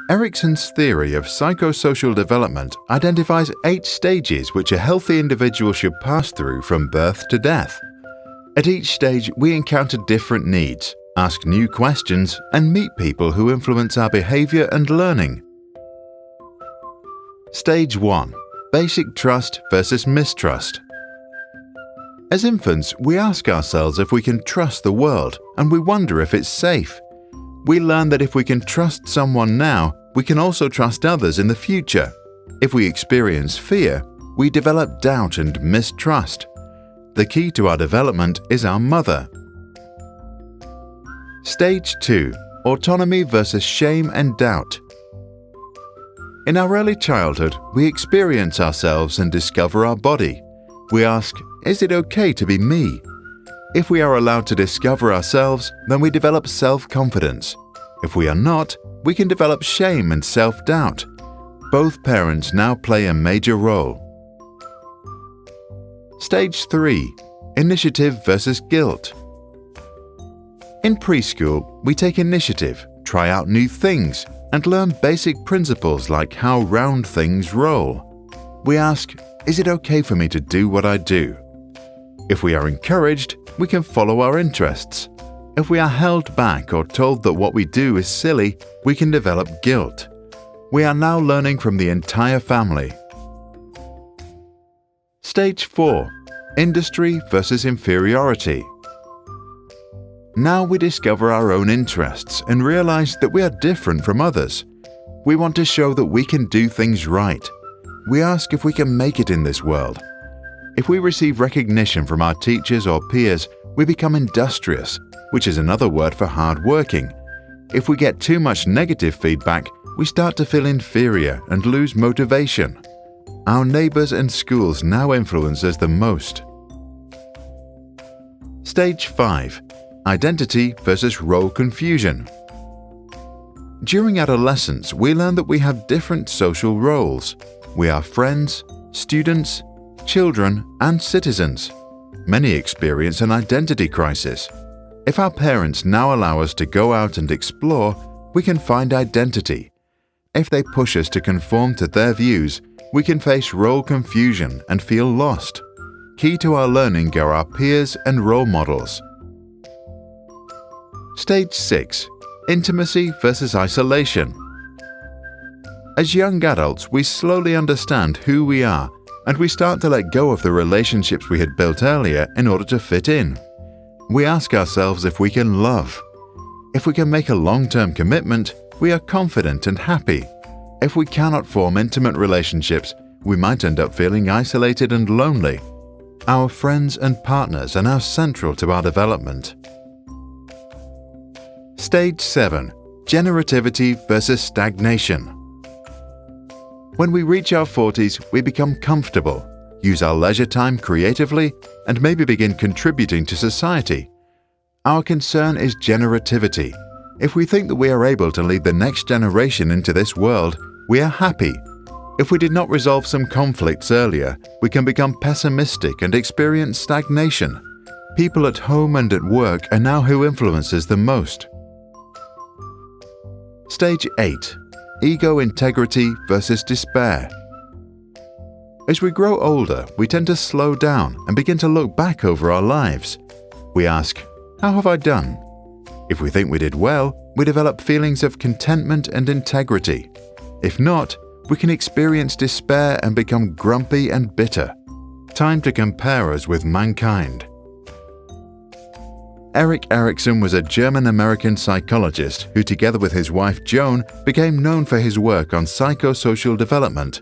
Erikson's theory of psychosocial development identifies 8 stages which a healthy individual should pass through from birth to death. At each stage, we encounter different needs, ask new questions, and meet people who influence our behavior and learning. Stage 1. Basic trust versus mistrust. As infants, we ask ourselves if we can trust the world, and we wonder if it's safe. We learn that if we can trust someone now, we can also trust others in the future. If we experience fear, we develop doubt and mistrust. The key to our development is our mother. Stage 2. Autonomy versus shame and doubt. In our early childhood, we experience ourselves and discover our body. We ask, is it okay to be me? If we are allowed to discover ourselves, then we develop self-confidence. If we are not, we can develop shame and self-doubt. Both parents now play a major role. Stage 3. Initiative versus guilt. In preschool, we take initiative, try out new things, and learn basic principles like how round things roll. We ask, is it okay for me to do what I do? If we are encouraged, we can follow our interests. If we are held back or told that what we do is silly, we can develop guilt. We are now learning from the entire family. Stage 4. Industry versus inferiority. Now we discover our own interests and realize that we are different from others. We want to show that we can do things right. We ask if we can make it in this world. If we receive recognition from our teachers or peers, we become industrious, which is another word for hard-working. If we get too much negative feedback, we start to feel inferior and lose motivation. Our neighbors and schools now influence us the most. Stage 5. Identity versus role confusion. During adolescence, we learn that we have different social roles. We are friends, students, children, and citizens. Many experience an identity crisis. If our parents now allow us to go out and explore, we can find identity. If they push us to conform to their views, we can face role confusion and feel lost. Key to our learning are our peers and role models. Stage 6. Intimacy versus isolation. As young adults, we slowly understand who we are, and we start to let go of the relationships we had built earlier in order to fit in. We ask ourselves if we can love. If we can make a long-term commitment, we are confident and happy. If we cannot form intimate relationships, we might end up feeling isolated and lonely. Our friends and partners are now central to our development. Stage 7. Generativity versus stagnation. When we reach our 40s, we become comfortable, use our leisure time creatively, and maybe begin contributing to society. Our concern is generativity. If we think that we are able to lead the next generation into this world, we are happy. If we did not resolve some conflicts earlier, we can become pessimistic and experience stagnation. People at home and at work are now who influences the most. Stage 8. Ego integrity versus despair. As we grow older, we tend to slow down and begin to look back over our lives. We ask, how have I done? If we think we did well, we develop feelings of contentment and integrity. If not, we can experience despair and become grumpy and bitter. Time to compare us with mankind. Erik Erikson was a German-American psychologist who, together with his wife Joan, became known for his work on psychosocial development.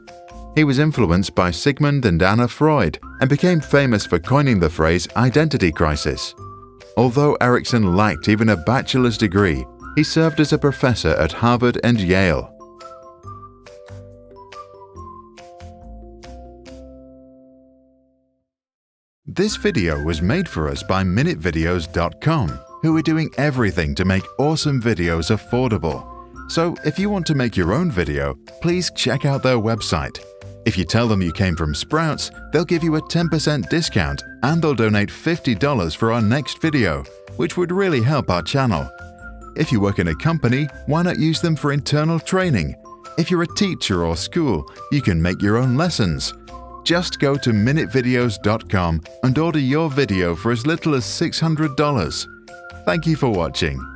He was influenced by Sigmund and Anna Freud and became famous for coining the phrase identity crisis. Although Erikson lacked even a bachelor's degree, he served as a professor at Harvard and Yale. This video was made for us by MinuteVideos.com, who are doing everything to make awesome videos affordable. So if you want to make your own video, please check out their website. If you tell them you came from Sprouts, they'll give you a 10% discount and they'll donate $50 for our next video, which would really help our channel. If you work in a company, why not use them for internal training? If you're a teacher or school, you can make your own lessons. Just go to minutevideos.com and order your video for as little as $600. Thank you for watching.